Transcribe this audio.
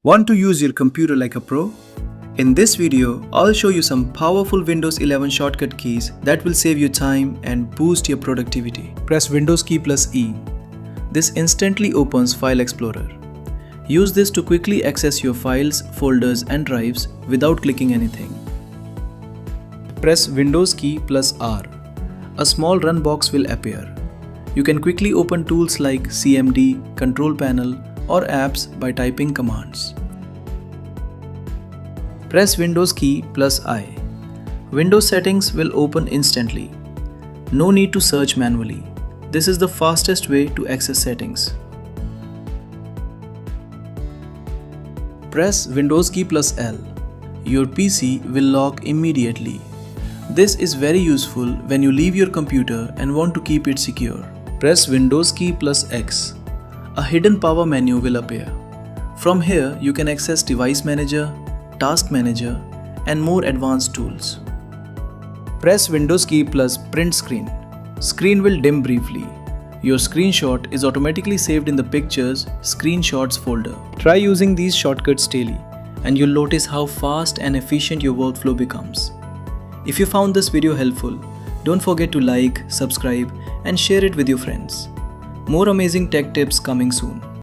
Want to use your computer like a pro? In this video, I'll show you some powerful Windows 11 shortcut keys that will save you time and boost your productivity. Press Windows key plus E. This instantly opens File Explorer. Use this to quickly access your files, folders and drives without clicking anything. Press Windows key plus R. A small run box will appear. You can quickly open tools like CMD, Control Panel, or apps by typing commands. Press Windows key plus I. Windows settings will open instantly. No need to search manually. This is the fastest way to access settings. Press Windows key plus L. Your PC will lock immediately. This is very useful when you leave your computer and want to keep it secure. Press Windows key plus X. A hidden power menu will appear. From here, you can access Device Manager, Task Manager, and more advanced tools. Press Windows key plus Print Screen. Screen will dim briefly. Your screenshot is automatically saved in the Pictures Screenshots folder. Try using these shortcuts daily, and you'll notice how fast and efficient your workflow becomes. If you found this video helpful, don't forget to like, subscribe, and share it with your friends. More amazing tech tips coming soon.